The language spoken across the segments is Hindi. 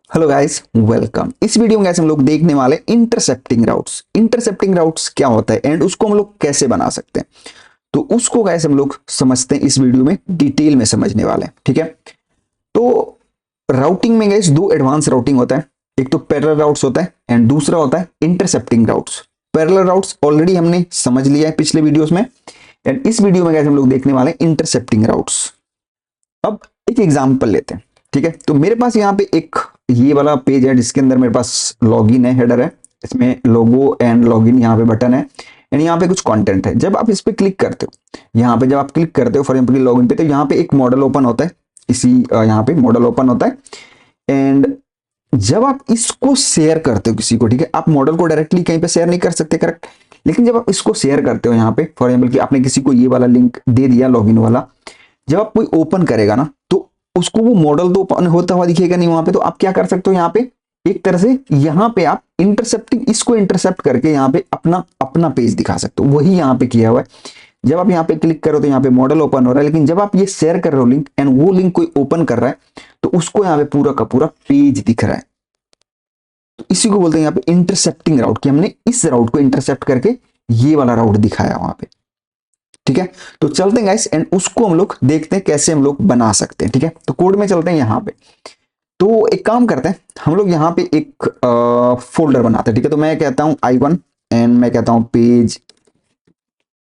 Hello guys, welcome. इस वीडियो में गाइस हम लोग देखने वाले इंटरसेप्टिंग राउट्स। इंटरसेप्टिंग राउट्स क्या होता है एंड उसको हम लोग कैसे बना सकते हैं, तो उसको गाइस हम लोग समझते हैं। इस वीडियो में डिटेल में समझने वाले हैं, ठीक है। तो राउटिंग में गाइस दो एडवांस राउटिंग होता है। एक तो पैरेलल राउट्स होता है एंड दूसरा होता है intercepting routes. Parallel routes already हमने समझ लिया है पिछले वीडियोस में, एंड इस वीडियो में गाइस हम लोग देखने वाले हैं इंटरसेप्टिंग राउट्स। अब एक एग्जांपल लेते हैं, ठीक है। तो मेरे पास यहाँ पे एक ये वाला पेज है जिसके अंदर मेरे पास लॉगिन है, हेडर है, इसमें लोगो एंड लॉगिन यहाँ पे बटन है एंड यहाँ पे कुछ कंटेंट है। जब आप इस पे क्लिक करते हो, यहाँ पे जब आप क्लिक करते हो फॉर एग्जांपल लॉगिन पे, तो यहाँ पे एक मॉडल ओपन होता है। इसी यहाँ पे मॉडल ओपन होता है एंड जब आप इसको शेयर करते हो किसी को, ठीक है, आप मॉडल को डायरेक्टली कहीं पे शेयर नहीं कर सकते, करेक्ट। लेकिन जब आप इसको शेयर करते हो यहाँ पे फॉर एग्जाम्पल कि आपने किसी को ये वाला लिंक दे दिया लॉगिन वाला, जब आप कोई ओपन करेगा ना तो उसको वो मॉडल तो ओपन होता हुआ दिखेगा नहीं वहां पे। तो आप क्या कर सकते हो, यहाँ पे एक तरह से यहाँ पे आप इंटरसेप्टिंग, इसको इंटरसेप्ट करके यहाँ पे अपना अपना पेज दिखा सकते हो। वही यहाँ पे किया हुआ है। जब आप यहाँ पे क्लिक करो तो यहाँ पे मॉडल ओपन हो रहा है, लेकिन जब आप ये शेयर कर रहे हो लिंक एंड वो लिंक कोई ओपन कर रहा है तो उसको यहाँ पे पूरा का पूरा पेज दिख रहा है। तो इसी को बोलते हैं यहाँ पे इंटरसेप्टिंग राउट, कि हमने इस राउट को इंटरसेप्ट करके ये वाला राउट दिखाया वहां पे, ठीक है। तो चलते हैं गाइस एंड उसको हम लोग देखते हैं कैसे हम लोग बना सकते हैं, ठीक है। तो कोड में चलते हैं यहाँ पे। तो एक काम करते हैं, हम लोग यहाँ पे एक फोल्डर बनाते हैं, ठीक है। तो मैं कहता हूँ i1 एंड मैं कहता हूँ पेज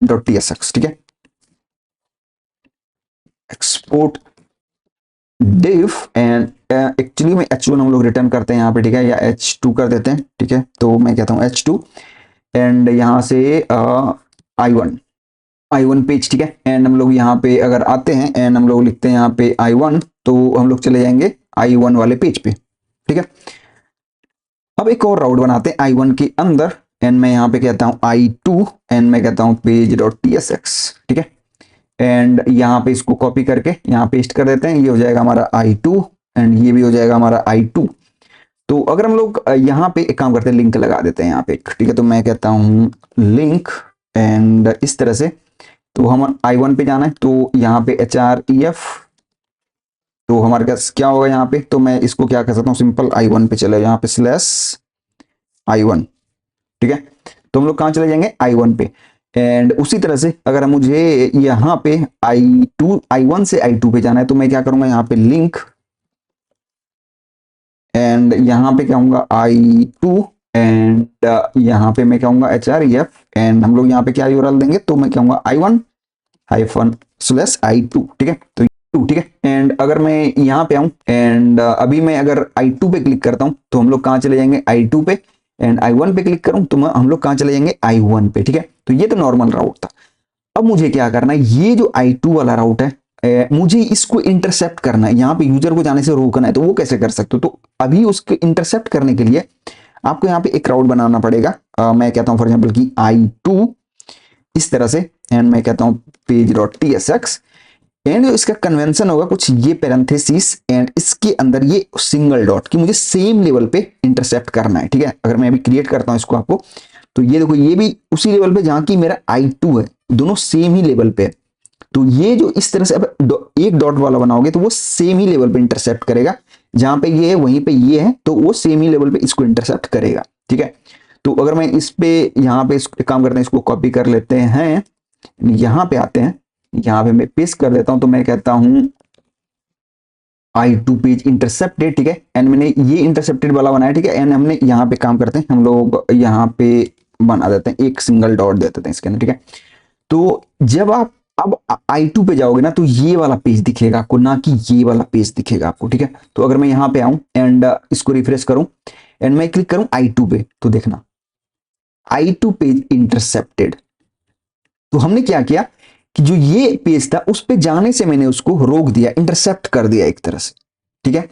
डॉट tsx, ठीक है। एक्सपोर्ट div एंड एक्चुअली में h1 हम लोग रिटर्न करते हैं यहाँ पे, ठीक है, या h2 कर देते हैं, ठीक है। तो मैं कहता हूँ h2 एंड यहाँ से i1 पेज, ठीक है। एंड हम लोग यहाँ पे अगर आते हैं एंड हम लोग लिखते हैं यहाँ पे i1, तो हम लोग चले जाएंगे i1 वाले पेज पे, ठीक है। अब एक और राउट बनाते हैं i1 के अंदर एंड मैं यहाँ पे कहता हूँ i2 एंड मैं कहता हूँ पेज डॉट tsx, ठीक है। एंड यहाँ पे इसको कॉपी करके यहाँ पेस्ट कर देते हैं, ये हो जाएगा हमारा i2 एंड ये भी हो जाएगा हमारा i2। तो अगर हम लोग यहाँ पे एक काम करते हैं, लिंक लगा देते हैं यहाँ पे, ठीक है। तो मैं कहता हूँ लिंक एंड इस तरह से, तो हम i1 पे जाना है तो यहाँ पे href, तो हमारे पास क्या होगा यहाँ पे, तो मैं इसको क्या कर सकता हूँ, सिंपल i1 पे चले यहाँ पे स्लैश i1, ठीक है। तो हम लोग कहाँ चले जाएंगे, i1 पे। एंड उसी तरह से अगर मुझे यहाँ पे i1 से i2 पे जाना है तो मैं क्या करूंगा, यहाँ पे लिंक एंड यहाँ पे क्या होगा i2 एंड यहाँ पे मैं कहूंगा href एंड हम लोग यहाँ पे क्या यूआरएल देंगे, तो मैं कहूंगा i1 हाइफन स्लैश i2, ठीक है। तो i2, ठीक है। एंड अगर मैं यहाँ पे आऊं एंड अभी मैं अगर i2 पे क्लिक करता हूं तो हम लोग कहाँ चले जाएंगे, i2 पे। एंड i1 पे क्लिक करूं तो हम लोग कहाँ चले जाएंगे, i1 पे, ठीक है। तो ये तो नॉर्मल राउट था। अब मुझे क्या करना है, ये जो i2 वाला राउट है मुझे इसको इंटरसेप्ट करना है, यहाँ पे यूजर को जाने से रोकना है। तो वो कैसे कर सकते हो, तो अभी उसको इंटरसेप्ट करने के लिए आपको यहाँ पे एक राउट बनाना पड़ेगा। मैं कहता हूँ फॉर एग्जाम्पल की i2 इस तरह से एंड मैं कहता हूँ पेज डॉट tsx एंड इसका कन्वेंशन होगा कुछ ये पैरेंथेसिस एंड इसके अंदर ये सिंगल डॉट की मुझे सेम लेवल पे इंटरसेप्ट करना है, ठीक है। अगर मैं अभी क्रिएट करता हूँ इसको आपको, तो ये देखो ये भी उसी लेवल पे जहां की मेरा i2 है, दोनों सेम ही लेवल पे है। तो ये जो इस तरह से अब एक डॉट वाला बनाओगे तो वो सेम ही लेवल पे इंटरसेप्ट करेगा, जहां पे ये है वहीं पे ये है, तो वो सेम ही लेवल पे इसको इंटरसेप्ट करेगा, ठीक है। तो अगर मैं इस पे यहाँ पे काम करते हैं, इसको कॉपी कर लेते हैं, यहाँ पे आते हैं, यहाँ पे मैं पेस्ट कर देता हूं, तो मैं कहता हूं i2 पेज इंटरसेप्टेड, ठीक है। एंड मैंने ये इंटरसेप्टेड वाला बनाया, ठीक है। एंड हमने यहाँ पे काम करते हैं, हम लोग यहाँ पे बना देते हैं एक सिंगल डॉट दे देते हैं इसके अंदर, ठीक है। तो जब आप अब i2 पे जाओगे ना तो ये वाला पेज दिखेगा आपको, ना कि ये वाला पेज दिखेगा आपको, ठीक है। तो अगर मैं यहाँ पे आऊं एंड इसको रिफ्रेश करूं एंड मैं क्लिक करूं i2 पे, तो देखना i2 पेज इंटरसेप्टेड। तो हमने क्या किया कि जो ये पेज था उस पे जाने से मैंने उसको रोक दिया, इंटरसेप्ट कर दिया एक तरह से, ठीक है।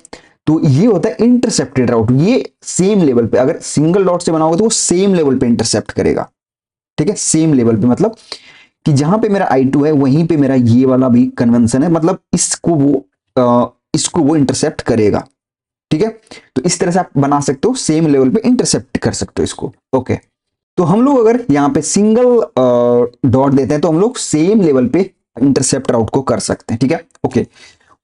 तो ये होता है इंटरसेप्टेड राउट। ये सेम लेवल पे, अगर सिंगल डॉट से बनाओगे तो वो सेम लेवल पे इंटरसेप्ट करेगा, ठीक है। सेम लेवल पे मतलब कि जहां पे मेरा i2 है वहीं पे मेरा ये वाला भी कन्वेंशन है, मतलब इसको वो इंटरसेप्ट करेगा, ठीक है। तो इस तरह से आप बना सकते हो, सेम लेवल पे इंटरसेप्ट कर सकते हो इसको, ओके। तो हम लोग अगर यहाँ पे सिंगल डॉट देते हैं तो हम लोग सेम लेवल पे इंटरसेप्ट राउट को कर सकते हैं, ठीक है, ओके।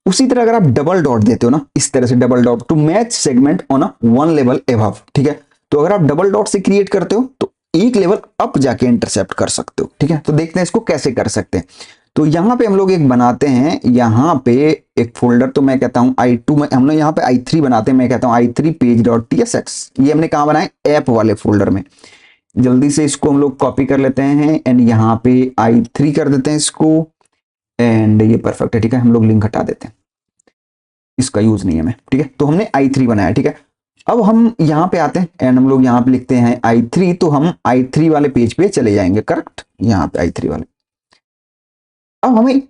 उसी तरह अगर आप डबल डॉट देते हो ना, इस तरह से double dot to match segment on a one level above, ठीक है, तो अगर आप डबल डॉट से क्रिएट करते हो तो एक लेवल अप जाके इंटरसेप्ट कर सकते हो, ठीक है। तो देखते हैं इसको कैसे कर सकते हैं। तो यहाँ पे हम लोग एक बनाते हैं, यहाँ पे एक फोल्डर, तो मैं कहता हूँ i2 में, हम लोग यहाँ पे i3 बनाते हैं, मैं कहता हूँ i3 page.tsx, ये हमने कहाँ बनाए, ऐप वाले फोल्डर में। जल्दी से इसको हम लोग कॉपी कर लेते हैं एंड यहाँ पे i3 कर देते हैं इसको, एंड ये परफेक्ट है, ठीक है। हम लोग लिंक हटा देते हैं, इसका यूज नहीं है मैं, ठीक है। तो हमने i3 बनाया, ठीक है। अब हम यहाँ पे आते हैं एंड हम लोग यहाँ पे लिखते हैं i3, तो हम i3 वाले पेज पे चले जाएंगे, करेक्ट, यहाँ पे i3 वाले। अब हमें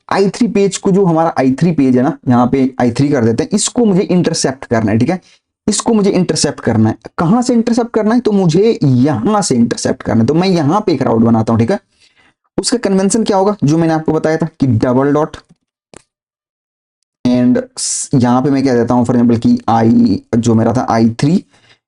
i3 पेज को, जो हमारा i3 पेज है ना, यहाँ पे i3 कर देते हैं, इसको मुझे इंटरसेप्ट करना है, ठीक है। इसको मुझे इंटरसेप्ट करना है, कहां से इंटरसेप्ट करना है, तो मुझे यहां से इंटरसेप्ट करना है। तो मैं यहाँ पे एक राउट बनाता हूं, ठीक है। उसका कन्वेंशन क्या होगा, जो मैंने आपको बताया था कि डबल डॉट एंड यहाँ पे मैं कह देता हूँ फॉर एग्जाम्पल कि आई, जो मेरा था i3,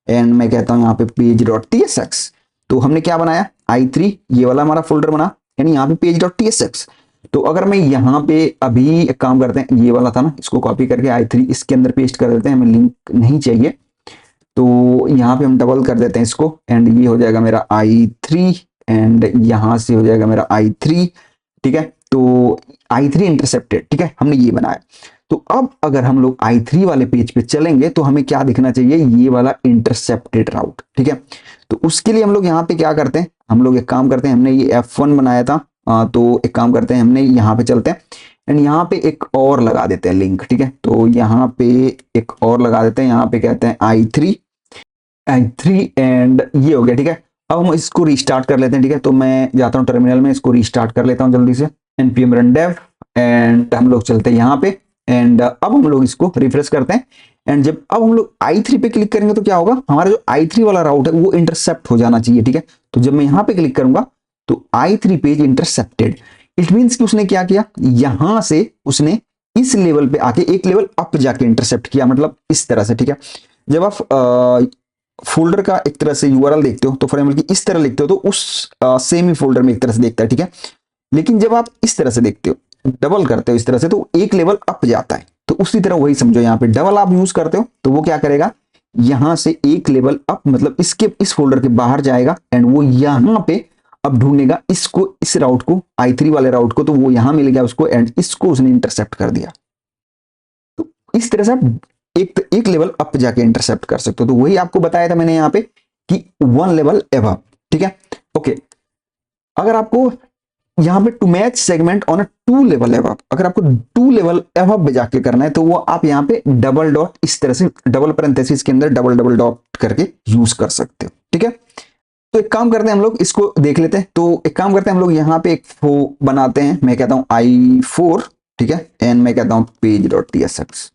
एंड मैं कहता हूँ यहाँ पे page.tsx। तो हमने क्या बनाया, i3 ये वाला हमारा फोल्डर बना, यानी यहाँ पे page.tsx। तो अगर मैं यहाँ पे अभी एक काम करते हैं, ये वाला था ना, इसको कॉपी करके i3 इसके अंदर पेस्ट कर देते हैं, हमें लिंक नहीं चाहिए, तो यहाँ पे हम डबल कर देते हैं इसको, एंड ये हो जाएगा मेरा i3, एंड यहाँ से हो जाएगा मेरा i3, ठीक है। तो i3 इंटरसेप्टेड, ठीक है, हमने ये बनाया। तो अब अगर हम लोग i3 वाले पेज पे चलेंगे तो हमें क्या दिखना चाहिए, ये वाला इंटरसेप्टेड राउट, ठीक है। तो उसके लिए हम लोग यहाँ पे क्या करते हैं, हम लोग एक काम करते हैं, हमने ये F1 बनाया था, तो एक काम करते हैं, हमने यहाँ पे चलते हैं एंड यहाँ पे एक और लगा देते हैं लिंक, ठीक है। तो यहाँ पे एक और लगा देते हैं, यहाँ पे कहते हैं i3 एंड ये हो गया, ठीक है। अब हम इसको रिस्टार्ट कर लेते हैं, ठीक है। तो मैं जाता हूँ टर्मिनल में, इसको रिस्टार्ट कर लेता हूँ जल्दी से, npm run dev, एंड हम लोग चलते हैं यहाँ पे, एंड अब हम लोग इसको रिफ्रेश करते हैं, एंड जब अब हम लोग i3 पे क्लिक करेंगे तो क्या होगा, हमारा जो i3 वाला राउट है वो इंटरसेप्ट हो जाना चाहिए, ठीक है। तो जब मैं यहाँ पे क्लिक करूंगा तो i3 page intercepted, it means कि उसने क्या किया, यहां से उसने इस लेवल पे आके एक लेवल अप जाके इंटरसेप्ट किया, मतलब इस तरह से, ठीक है। जब आप फोल्डर का एक तरह से यूआरएल देखते हो तो फॉर एग्जाम्पल कि इस तरह लिखते हो तो उस सेम ही फोल्डर में एक तरह से देखता है, ठीक है। लेकिन जब आप इस तरह से देखते हो, डबल करते हो इस तरह से, तो एक लेवल अप जाता है। तो उसी तरह वही समझो, यहाँ पे डबल आप यूज करते हो तो वो क्या करेगा, यहां से एक लेवल अप, मतलब इसके इस फोल्डर के बाहर जाएगा एंड वो यहां पे अब ढूंढेगा इसको, इस राउट को, i3 वाले राउट को, तो वो यहां मिल गया उसको एंड इसको उसने इंटरसेप्ट कर दिया। तो इस तरह से आप एक लेवल अप जाके इंटरसेप्ट कर सकते हो। तो वही आपको बताया था मैंने यहाँ पे कि वन लेवल एबव, ठीक है। ओके, अगर आपको यहाँ पे two match segment on a two level above, अगर आपको टू लेवल एबव जाके करना है तो वो आप यहाँ पे डबल डॉट, इस तरह से डबल पैरेंथेसिस के अंदर डबल डबल डॉट करके यूज कर सकते हो, ठीक है। तो एक काम करते हैं, हम लोग इसको देख लेते हैं। तो एक काम करते हैं, हम लोग यहाँ पे एक वो बनाते हैं, मैं कहता हूँ i4, ठीक है, एंड मैं कहता हूँ page.tsx,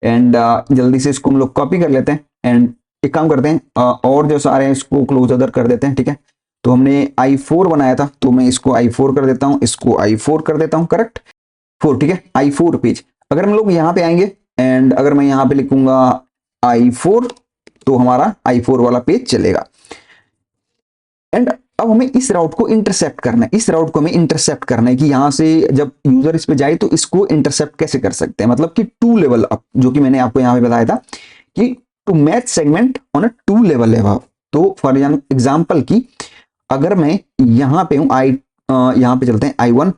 एंड जल्दी से इसको हम लोग कॉपी कर लेते हैं एंड एक काम करते हैं, और जो सारे हैं इसको क्लोज अदर कर देते हैं, ठीक है। तो हमने i4 बनाया था, तो मैं इसको i4 कर देता हूं, इसको i4 कर देता हूं, करेक्ट 4, ठीक है, i4 पेज। अगर हम लोग यहाँ पे आएंगे एंड अगर मैं यहाँ पे लिखूंगा i4, तो हमारा i4 वाला पेज चलेगा। एंड अब हमें इस राउट को इंटरसेप्ट करना है, इस राउट को हमें इंटरसेप्ट करना है कि यहां से जब यूजर इस पे जाए तो इसको इंटरसेप्ट कैसे कर सकते हैं, मतलब कि टू लेवल अप, जो कि मैंने आपको यहाँ पे बताया था कि two match segment on a two level above. तो फॉर एग्जाम्पल की अगर मैं यहाँ पे हूँ, यहाँ पे चलते हैं i1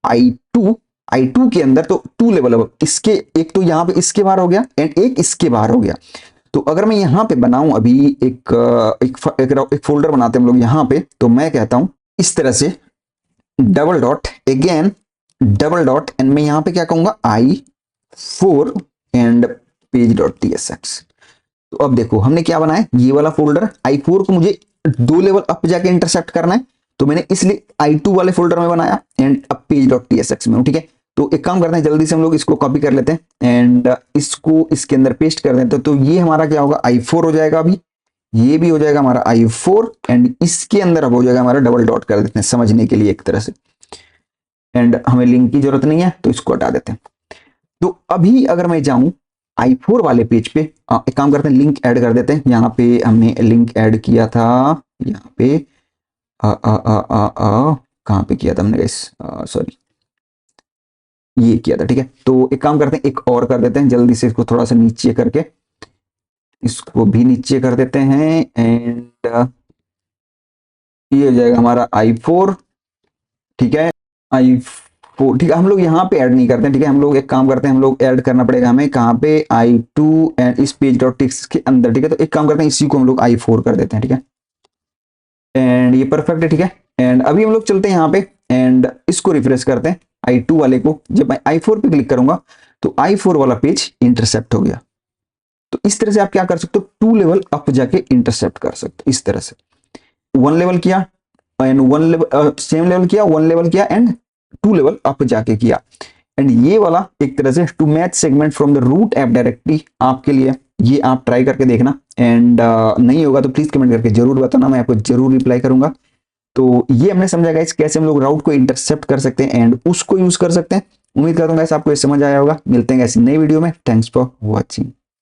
i2 के अंदर, तो टू लेवल अबव, इसके एक तो यहाँ पे इसके बाहर हो गया एंड एक इसके बाहर हो गया। तो अगर मैं यहाँ पे बनाऊं अभी एक फोल्डर बनाते हैं हम लोग यहाँ पे, तो मैं कहता हूं इस तरह से double dot again double dot, and मैं यहाँ पे क्या कहूंगा i4 एंड page.tsx। तो अब देखो हमने क्या बनाया, ये वाला फोल्डर i4 को मुझे दो लेवल अप जाके इंटरसेप्ट करना है, तो मैंने इसलिए i2 वाले फोल्डर में बनाया एंड अब page.tsx में हूं, ठीक है। तो एक काम करते हैं, जल्दी से हम लोग इसको कॉपी कर लेते हैं एंड इसको इसके अंदर पेस्ट कर देते हैं। तो ये हमारा क्या होगा, i4 हो जाएगा, अभी ये भी हो जाएगा हमारा i4 एंड इसके अंदर अब हो जाएगा हमारा डबल डॉट कर देते हैं समझने के लिए एक तरह से, एंड हमें लिंक की जरूरत नहीं है तो इसको हटा देते हैं। तो अभी अगर मैं जाऊं i4 वाले पेज पे, एक काम करते हैं लिंक ऐड कर देते हैं। यहाँ पे हमने लिंक ऐड किया था, यहाँ पे कहाँ पे किया था हमने, सॉरी ये किया था, ठीक है। तो एक काम करते हैं, एक और कर देते हैं जल्दी से, इसको थोड़ा सा नीचे करके, इसको भी नीचे कर देते हैं एंड ये हो जाएगा हमारा i4, ठीक है। i4, ठीक है। हम लोग यहाँ पे ऐड नहीं करते हैं, ठीक है। हम लोग एक काम करते हैं, हम लोग ऐड करना पड़ेगा हमें कहाँ पे, i2 एंड इस पेज डॉट टेक्स्ट के अंदर, ठीक है। तो एक काम करते हैं, इसी को हम लोग i4 कर देते हैं, ठीक है। एंड ये परफेक्ट है, ठीक है। एंड अभी हम लोग चलते हैं यहाँ पे एंड इसको रिफ्रेश करते हैं, i2 वाले को। जब मैं i4 पे क्लिक करूंगा तो i4 वाला पेज इंटरसेप्ट हो गया। तो इस तरह से आप क्या कर सकते हो, 2 लेवल अप जाके इंटरसेप्ट कर सकते हो। इस तरह से 1 लेवल किया एंड 1 लेवल, सेम लेवल किया, 1 लेवल किया एंड 2 लेवल अप जाके किया। एंड ये वाला एक तरह से two match segment from the root app directly आपके लिए, ये आप ट्राई करके देखना। एंड नहीं होगा तो प्लीज कमेंट करके जरूर बताना, मैं आपको जरूर रिप्लाई करूंगा। तो ये हमने समझा गाइस कैसे हम लोग राउट को इंटरसेप्ट कर सकते हैं एंड उसको यूज कर सकते हैं। उम्मीद करता हूँ गाइस आपको ये समझ आया होगा। मिलते हैं गाइस नई वीडियो में। Thanks for watching.